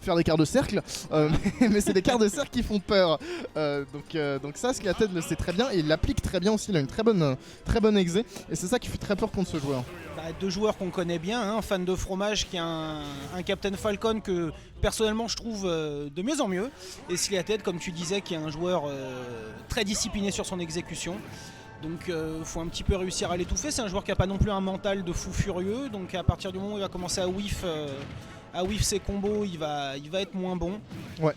faire des quarts de cercle, mais c'est des quarts de cercle qui font peur. Donc ça, Sliated le sait très bien et il l'applique très bien aussi. Il a une très bonne exé et c'est ça qui fait très peur contre ce joueur. Deux joueurs qu'on connaît bien, hein, fan de fromage qui a un Captain Falcon que personnellement je trouve de mieux en mieux, et Sliated, comme tu disais, qui est un joueur très discipliné sur son exécution. Donc faut un petit peu réussir à l'étouffer. C'est un joueur qui n'a pas non plus un mental de fou furieux, donc à partir du moment où il va commencer à whiff ses combos, il va être moins bon. Ouais.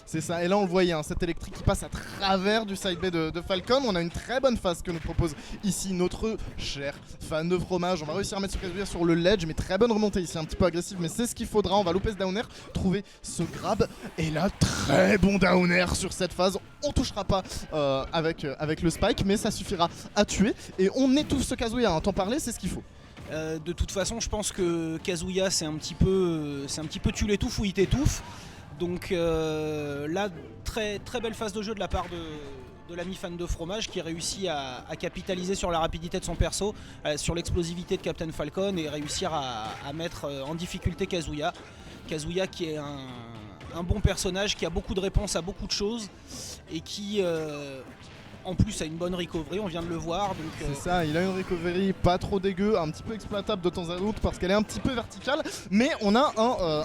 C'est ça, et là on le voyait, hein, cette électrique qui passe à travers du side B de Falcon. On a une très bonne phase que nous propose ici notre cher fan de fromage. On va réussir à mettre Kazuya sur le ledge, mais très bonne remontée ici, un petit peu agressive, mais c'est ce qu'il faudra. On va louper ce down air, trouver ce grab, et là très bon down air sur cette phase. On touchera pas avec le spike, mais ça suffira à tuer, et on étouffe ce Kazuya, hein. T'en parlais, c'est ce qu'il faut. De toute façon, je pense que Kazuya c'est un petit peu tu l'étouffes ou il t'étouffe. Donc là, très belle phase de jeu de la part de l'ami fan de fromage qui réussit à capitaliser sur la rapidité de son perso, sur l'explosivité de Captain Falcon et réussir à mettre en difficulté Kazuya. Kazuya qui est un bon personnage, qui a beaucoup de réponses à beaucoup de choses et qui en plus a une bonne recovery, on vient de le voir. C'est ça, il a une recovery pas trop dégueu, un petit peu exploitable de temps à autre parce qu'elle est un petit peu verticale, mais on a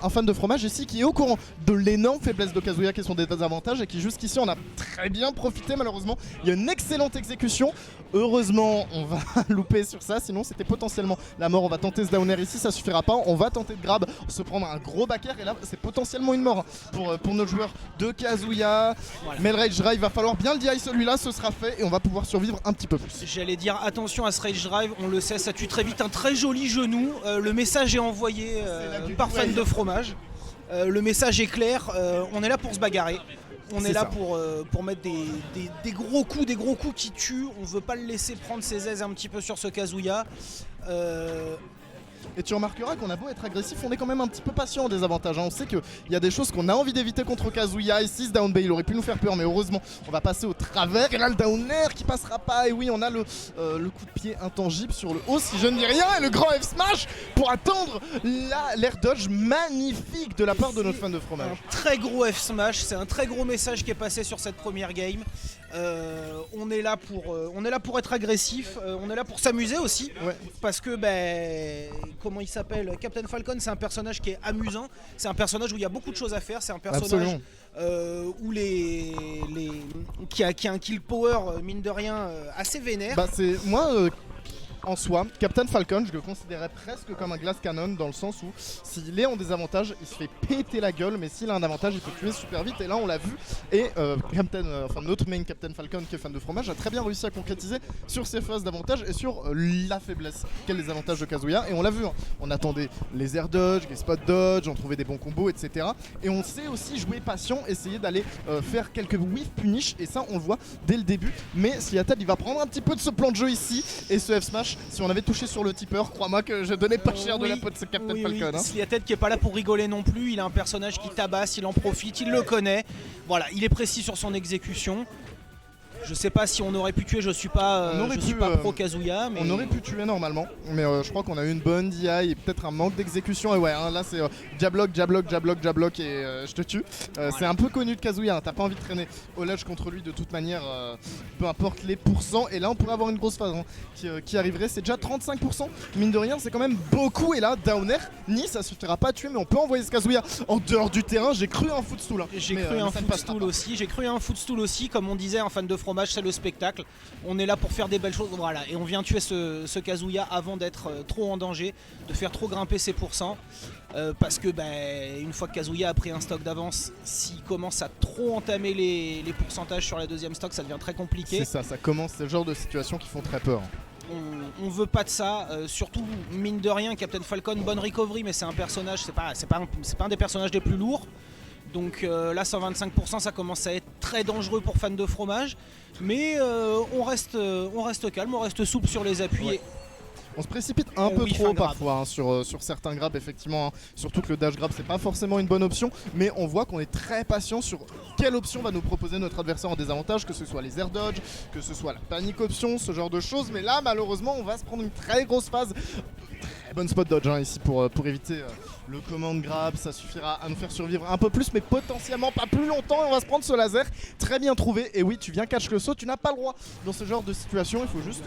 un fan de fromage ici qui est au courant de l'énorme faiblesse de Kazuya qui sont des désavantages et qui jusqu'ici on a très bien profité. Malheureusement il y a une excellente exécution, heureusement on va louper sur ça, sinon c'était potentiellement la mort. On va tenter ce down air ici, ça suffira pas, on va tenter de grab, se prendre un gros back air et là c'est potentiellement une mort pour notre joueur de Kazuya. Voilà. Mais le rage drive, il va falloir bien le DI celui-là, ce sera fait et on va pouvoir survivre un petit peu plus. J'allais dire attention à ce rage drive, on le sait, ça tue très vite, un très joli genou. Le message est envoyé par fan de fromage. Le message est clair, on est là pour se bagarrer. On est là pour mettre des gros coups qui tuent. On veut pas le laisser prendre ses aises un petit peu sur ce Kazuya. Et tu remarqueras qu'on a beau être agressif, on est quand même un petit peu patient en désavantage, hein. On sait qu'il y a des choses qu'on a envie d'éviter contre Kazuya. Ici ce down B il aurait pu nous faire peur, mais heureusement on va passer au travers. Et là le down air qui passera pas. Et oui, on a le coup de pied intangible sur le haut si je ne dis rien. Et le grand F smash pour attendre l'air dodge magnifique de la part de notre fan de fromage. Un très gros F smash, c'est un très gros message qui est passé sur cette première game. On est là pour être agressif, on est là pour s'amuser aussi, ouais. Parce que comment il s'appelle, Captain Falcon, c'est un personnage qui est amusant, c'est un personnage où il y a beaucoup de choses à faire, c'est un personnage où qui a un kill power mine de rien assez vénère. C'est moi en soi, Captain Falcon, je le considérais presque comme un glass cannon dans le sens où s'il est en désavantage, il se fait péter la gueule, mais s'il a un avantage, il peut tuer super vite. Et là, on l'a vu. Et notre main Captain Falcon, qui est fan de fromage, a très bien réussi à concrétiser sur ses phases d'avantage et sur la faiblesse qu'est les avantages de Kazuya. Et on l'a vu, hein. On attendait les air dodge, les spot dodge, on trouvait des bons combos, etc. Et on sait aussi jouer patient, essayer d'aller faire quelques whiff punish. Et ça, on le voit dès le début. Mais Sliated, il va prendre un petit peu de ce plan de jeu ici. Et ce F smash, si on avait touché sur le tipper, crois-moi que je donnais pas cher de la peau de ce Captain Falcon. Hein. Sliated qui est pas là pour rigoler non plus, il a un personnage qui tabasse, il en profite, il le connaît. Voilà, il est précis sur son exécution. Je sais pas si on aurait pu tuer, je suis pas pro Kazuya. Mais... On aurait pu tuer normalement, mais je crois qu'on a eu une bonne DI et peut-être un manque d'exécution. Et ouais, hein, là c'est jablock et je te tue. Voilà. C'est un peu connu de Kazuya, hein. T'as pas envie de traîner au ledge contre lui de toute manière, peu importe les pourcents. Et là on pourrait avoir une grosse phase qui arriverait, c'est déjà 35%. Mine de rien, c'est quand même beaucoup. Et là, down air, ni ça suffira pas à tuer, mais on peut envoyer ce Kazuya en dehors du terrain. J'ai cru un footstool. Hein. J'ai cru un footstool aussi, comme on disait, un fan de fromage, c'est le spectacle. On est là pour faire des belles choses, voilà. Et on vient tuer ce Kazuya avant d'être trop en danger, de faire trop grimper ses pourcents. Parce que une fois que Kazuya a pris un stock d'avance, s'il commence à trop entamer les pourcentages sur la deuxième stock, ça devient très compliqué. C'est ça commence, c'est le genre de situations qui font très peur. On veut pas de ça, surtout mine de rien, Captain Falcon, bonne recovery, mais c'est un personnage, c'est pas un des personnages les plus lourds. Donc là 125%, ça commence à être très dangereux pour fans de fromage. Mais on reste calme, on reste souple sur les appuis. Ouais. On se précipite un peu trop parfois hein, sur certains grabs effectivement, hein. Surtout que le dash grab c'est pas forcément une bonne option, mais on voit qu'on est très patient sur quelle option va nous proposer notre adversaire en désavantage, que ce soit les air dodge, que ce soit la panique option, ce genre de choses. Mais là malheureusement on va se prendre une très grosse phase. Bonne spot dodge hein, ici pour éviter le command grab, ça suffira à nous faire survivre un peu plus mais potentiellement pas plus longtemps et on va se prendre ce laser, très bien trouvé. Et oui, tu viens catch le saut, tu n'as pas le droit dans ce genre de situation, il faut juste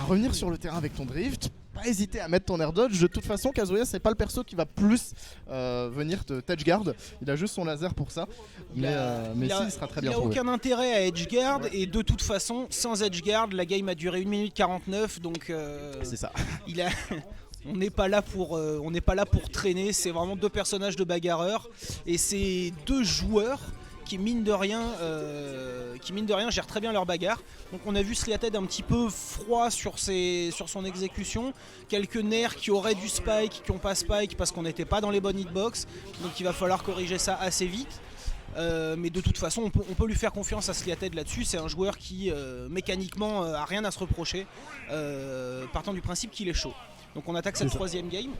revenir sur le terrain avec ton drift, pas hésiter à mettre ton air dodge. De toute façon Kazuya c'est pas le perso qui va plus venir te edgeguard, il a juste son laser pour ça, mais il sera très bien trouvé. Il a aucun intérêt à edgeguard et de toute façon sans edgeguard la game a duré 1 minute 49 donc c'est ça. On n'est pas là pour traîner, c'est vraiment deux personnages de bagarreurs et c'est deux joueurs qui mine de rien gèrent très bien leur bagarre. Donc on a vu Sliated un petit peu froid sur son exécution, quelques nerfs qui auraient du spike, qui n'ont pas spike parce qu'on n'était pas dans les bonnes hitbox, donc il va falloir corriger ça assez vite. Mais de toute façon on peut lui faire confiance à Sliated là-dessus, c'est un joueur qui mécaniquement a rien à se reprocher, partant du principe qu'il est chaud. Donc on attaque cette troisième game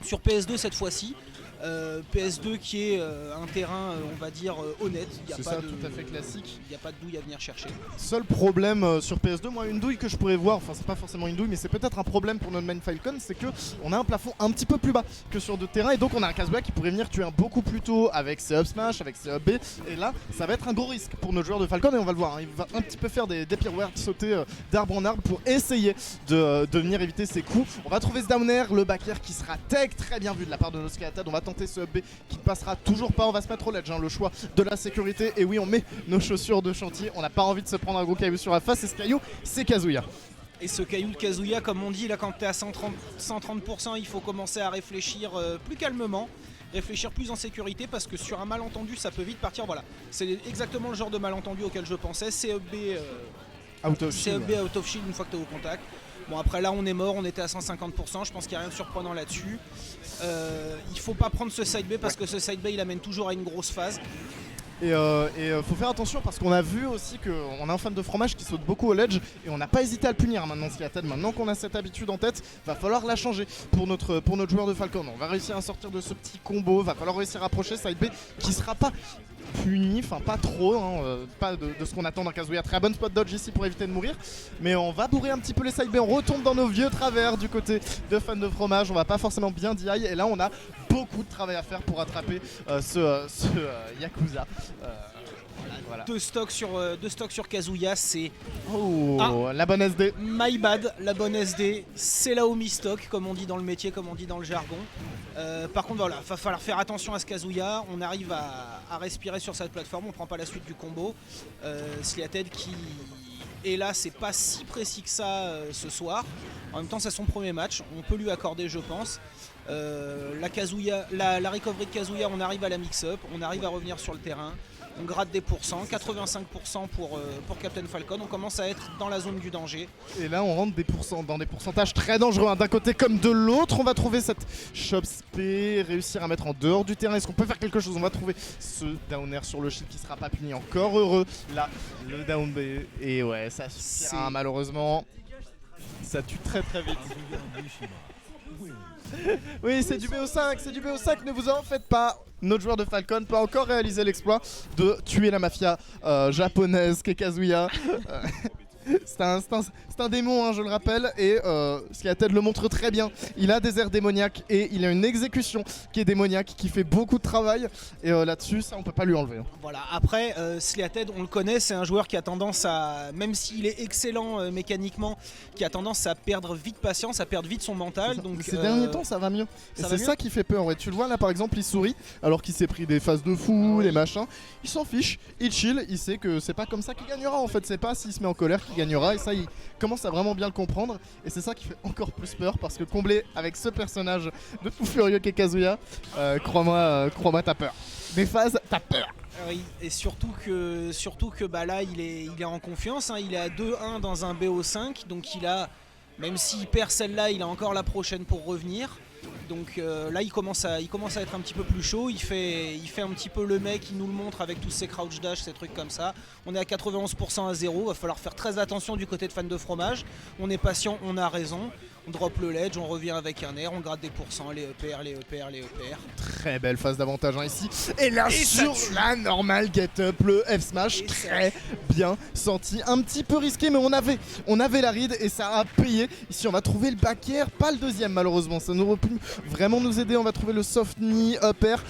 sur PS2 cette fois-ci. PS2 qui est un terrain on va dire honnête, c'est ça, tout à fait classique. Il n'y a pas de douille à venir chercher. Seul problème sur PS2, moi une douille que je pourrais voir, enfin c'est pas forcément une douille mais c'est peut-être un problème pour notre main Falcon, c'est que on a un plafond un petit peu plus bas que sur d'autres terrains et donc on a un Kazuya qui pourrait venir tuer beaucoup plus tôt avec ses up smash, avec ses up B, et là ça va être un gros risque pour notre joueur de Falcon et on va le voir, hein. Il va un petit peu faire des pirouettes, sauter d'arbre en arbre pour essayer de venir éviter ses coups. On va trouver ce down air, le back air qui sera tech, très bien vu de la part de nos Sliated. On va tenter ce up B qui ne passera toujours pas, on va se mettre au ledge, hein, le choix de la sécurité, et oui on met nos chaussures de chantier, on n'a pas envie de se prendre un gros caillou sur la face et ce caillou c'est Kazuya. Et ce caillou de Kazuya, comme on dit là, quand tu es à 130%, il faut commencer à réfléchir plus calmement, réfléchir plus en sécurité parce que sur un malentendu ça peut vite partir. Voilà, c'est exactement le genre de malentendu auquel je pensais, c'est up B out of shield une fois que tu es au contact. Bon après là on est mort, on était à 150%, je pense qu'il n'y a rien de surprenant là-dessus. Il faut pas prendre ce side B parce que ce side B il amène toujours à une grosse phase. Et faut faire attention parce qu'on a vu aussi qu'on a un fan de fromage qui saute beaucoup au ledge et on n'a pas hésité à le punir maintenant Sliated. Maintenant qu'on a cette habitude en tête, va falloir la changer pour notre joueur de Falcon. On va réussir à sortir de ce petit combo, va falloir réussir à approcher side B qui sera pas puni, enfin pas trop, hein, pas de ce qu'on attend d'un Kazuya. Très bonne spot dodge ici pour éviter de mourir, mais on va bourrer un petit peu les side B, on retombe dans nos vieux travers du côté de fans de fromage, on va pas forcément bien DI et là on a beaucoup de travail à faire pour attraper ce Yakuza. Voilà. Deux stocks sur Kazuya, c'est la bonne SD. My bad, la bonne SD, c'est la Omi stock comme on dit dans le métier, comme on dit dans le jargon. Par contre voilà, va falloir faire attention à ce Kazuya, on arrive à respirer sur cette plateforme, on prend pas la suite du combo. Sliated qui est là, c'est pas si précis que ça ce soir. En même temps c'est son premier match, on peut lui accorder je pense. La recovery de Kazuya, on arrive à la mix-up, on arrive à revenir sur le terrain. On gratte des pourcents, 85% pour Captain Falcon, on commence à être dans la zone du danger. Et là on rentre dans des pourcentages très dangereux, hein, d'un côté comme de l'autre. On va trouver cette shop spé, réussir à mettre en dehors du terrain. Est-ce qu'on peut faire quelque chose? On va trouver ce down air sur le shield qui sera pas puni, encore heureux. Là, le down B, et ouais, ça suffira malheureusement. Ça tue très très vite. Oui, c'est du BO5, ne vous en faites pas. Notre joueur de Falcon peut encore réaliser l'exploit de tuer la mafia japonaise qu'est Kazuya. C'est un démon, hein, je le rappelle, et Sliated le montre très bien. Il a des airs démoniaques et il a une exécution qui est démoniaque, qui fait beaucoup de travail. Et là-dessus, ça on peut pas lui enlever. Voilà, après Sliated, on le connaît, c'est un joueur qui a tendance à, même s'il est excellent mécaniquement, qui a tendance à perdre vite patience, à perdre vite son mental. Donc, ces derniers temps, ça va mieux. Et c'est ça qui fait peur. Ouais. Tu le vois là, par exemple, il sourit alors qu'il s'est pris des phases de fou, des machins. Il s'en fiche, il chill, il sait que c'est pas comme ça qu'il gagnera en fait. C'est pas s'il se met en colère qu'il gagnera, et ça il commence à vraiment bien le comprendre, et c'est ça qui fait encore plus peur parce que comblé avec ce personnage de fou furieux qu'est Kazuya, crois-moi t'as peur. Des phases, t'as peur. Oui, et surtout que bah là il est en confiance, hein, il est à 2-1 dans un BO5, donc il a, même s'il perd celle-là, il a encore la prochaine pour revenir. Donc là il commence à être un petit peu plus chaud, il fait un petit peu le mec, il nous le montre avec tous ses crouch dash, ces trucs comme ça. On est à 91% à 0, va falloir faire très attention du côté de fans de fromage. On est patient, on a raison. on drop le ledge, on revient avec un air, on gratte des pourcents, les EPR, les EPR, les EPR. Très belle phase d'avantage ici. Et là, Et sur la normale get-up, le F-Smash, très bien senti. Un petit peu risqué, mais on avait la ride et ça a payé. Ici, on va trouver le back air, pas le deuxième malheureusement. Ça n'aurait pu vraiment nous aider. On va trouver le soft knee, up air,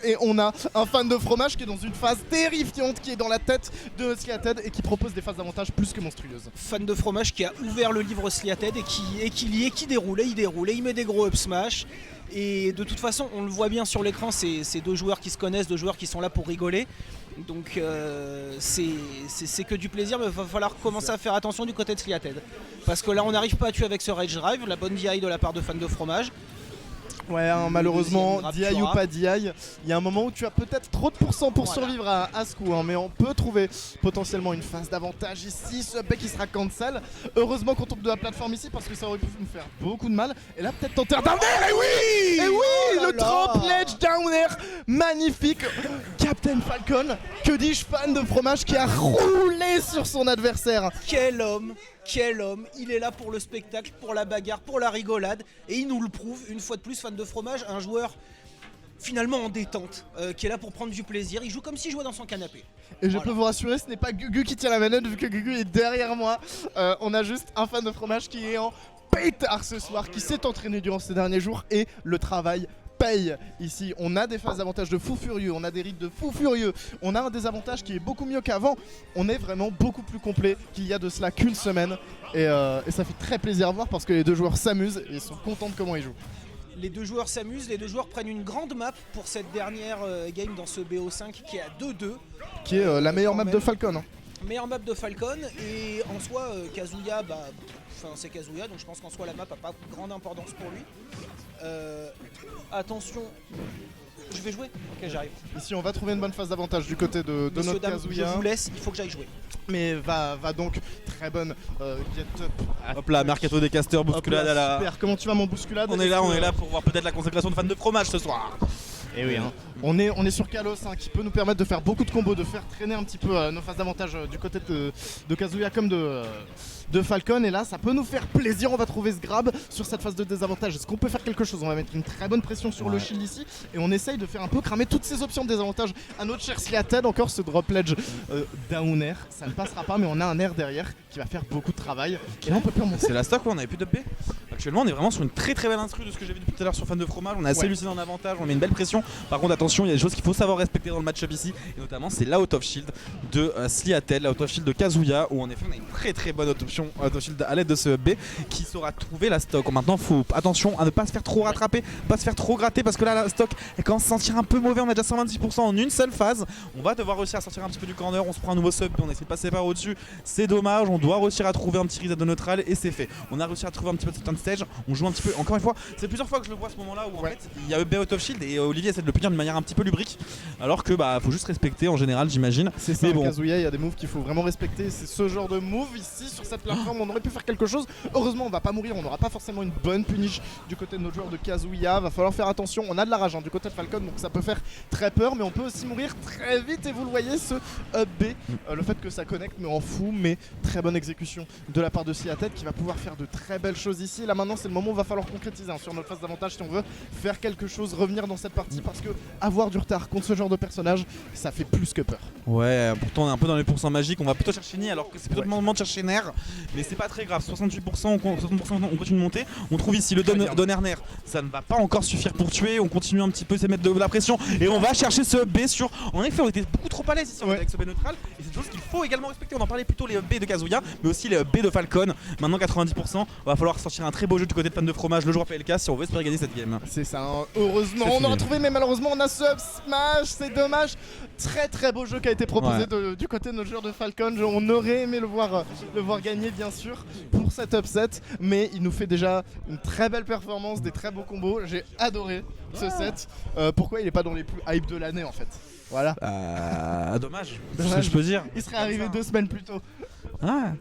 et on a un fan de fromage qui est dans une phase terrifiante, qui est dans la tête de Sliated et qui propose des phases d'avantage plus que monstrueuses. Fan de fromage qui a ouvert le livre Sliated et qui déroule, et il met des gros up smash. Et de toute façon, on le voit bien sur l'écran, c'est deux joueurs qui se connaissent, deux joueurs qui sont là pour rigoler. Donc c'est que du plaisir, mais il va falloir commencer à faire attention du côté de Sliated. Parce que là, on n'arrive pas à tuer avec ce Rage Drive, la bonne DI de la part de fans de fromage. Ouais, malheureusement, DI ou pas DI, il y a un moment où tu as peut-être trop de pourcents pour survivre à ce coup, mais on peut trouver potentiellement une phase d'avantage ici. Ce bec qui sera cancel. Heureusement qu'on tombe de la plateforme ici parce que ça aurait pu nous faire beaucoup de mal. Et là, peut-être tenter un down air. Et oui, le drop ledge down air, magnifique. Captain Falcon, que dis-je, fan de fromage qui a roulé sur son adversaire. Quel homme, il est là pour le spectacle, pour la bagarre, pour la rigolade, et il nous le prouve une fois de plus. Fan de fromage, un joueur finalement en détente, qui est là pour prendre du plaisir. Il joue comme s'il jouait dans son canapé. Et je peux vous rassurer, ce n'est pas Gugu qui tient la manette, vu que Gugu est derrière moi. On a juste un fan de fromage qui est en pétard ce soir, qui s'est entraîné durant ces derniers jours, et le travail paye. Ici, on a des phases d'avantage de fou furieux, on a des rides de fou furieux, on a un désavantage qui est beaucoup mieux qu'avant. On est vraiment beaucoup plus complet qu'il y a de cela qu'une semaine, et ça fait très plaisir à voir parce que les deux joueurs s'amusent et sont contents de comment ils jouent. Les deux joueurs s'amusent, les deux joueurs prennent une grande map pour cette dernière game dans ce BO5 qui est à 2-2. Qui est la meilleure map de Falcon. Meilleure map de Falcon, et en soi Kazuya, c'est Kazuya, donc je pense qu'en soi la map a pas grande importance pour lui. Attention, je vais jouer. Ok, j'arrive. Ici on va trouver une bonne phase d'avantage du côté de notre Kazuya. Je vous laisse, il faut que j'aille jouer. Mais va donc, très bonne get up. Hop là, Mercato des casters, bousculade à la... Super, comment tu vas mon bousculade? On est là pour voir peut-être la consécration de fans de fromage ce soir. Et oui, on est sur Kalos, qui peut nous permettre de faire beaucoup de combos, de faire traîner un petit peu nos phases d'avantage du côté de Kazuya comme de Falcon. Et là, ça peut nous faire plaisir. On va trouver ce grab sur cette phase de désavantage. Est-ce qu'on peut faire quelque chose? On va mettre une très bonne pression sur le shield ici, et on essaye de faire un peu cramer toutes ces options de désavantage à notre cher Sliated. Encore ce drop ledge down air, ça ne passera pas, mais on a un air derrière qui va faire beaucoup de travail. Et là, on peut plus remonter. C'est la stock, on avait plus de B. Actuellement, on est vraiment sur une très très belle instru de ce que j'ai vu depuis tout à l'heure sur fan de fromage. On a assez lucide en avantage, on met une belle pression. Par contre, attention, il y a des choses qu'il faut savoir respecter dans le match-up ici, et notamment c'est l'out of shield de Sliated, l'out of shield de Kazuya, où en effet on a une très très bonne out of shield à l'aide de ce B qui saura trouver la stock. Maintenant, faut attention à ne pas se faire trop rattraper, pas se faire trop gratter, parce que là la stock elle commence à se sentir un peu mauvais. On a déjà 126% en une seule phase. On va devoir réussir à sortir un petit peu du corner. On se prend un nouveau sub, on essaie de passer par au-dessus. C'est dommage, on doit réussir à trouver un petit reset de neutral, et c'est fait. On a réussi à trouver un petit peu de certain stage. On joue un petit peu, encore une fois, c'est plusieurs fois que je le vois à ce moment-là où en fait il y a EB out of shield, et Olivier essaie de le punir d'une manière un petit peu lubrique, alors que faut juste respecter en général, j'imagine. C'est ça, bon. Kazuya, il y a des moves qu'il faut vraiment respecter. C'est ce genre de move ici sur cette plateforme. On aurait pu faire quelque chose. Heureusement, on va pas mourir. On n'aura pas forcément une bonne punish du côté de notre joueur de Kazuya. Va falloir faire attention. On a de la rage du côté de Falcon, donc ça peut faire très peur, mais on peut aussi mourir très vite. Et vous le voyez, ce up B, le fait que ça connecte me rend fou, mais très bonne exécution de la part de Sliated qui va pouvoir faire de très belles choses ici. Là maintenant, c'est le moment où il va falloir concrétiser sur notre phase d'avantage si on veut faire quelque chose, revenir dans cette partie, parce que avoir du retard contre ce genre de personnage, ça fait plus que peur. Ouais, pourtant on est un peu dans les pourcents magiques, on va plutôt chercher Ni, alors que c'est plutôt le moment de chercher Ner, mais c'est pas très grave. 68%, 60%, on continue de monter. On trouve ici le Donner Ner, ça ne va pas encore suffire pour tuer. On continue un petit peu, c'est mettre de la pression, et on va chercher ce B sur. En effet, on était beaucoup trop à l'aise ici avec ce B neutral, et c'est une chose qu'il faut également respecter. On en parlait plutôt les B de Kazuya, mais aussi les B de Falcon. Maintenant 90%, va falloir sortir un très beau jeu du côté de fan de fromage, le joueur PLK, si on veut espérer gagner cette game. C'est ça, heureusement on aura trouvé, mais malheureusement on a ce up smash, c'est dommage. Très très beau jeu qui a été proposé du côté de notre joueur de Falcon. On aurait aimé le voir gagner bien sûr pour cet upset, mais il nous fait déjà une très belle performance, des très beaux combos. J'ai adoré ce set. Pourquoi il est pas dans les plus hype de l'année en fait? Voilà. Dommage, c'est ce que je peux dire. Il serait arrivé 2 semaines plus tôt. Ah.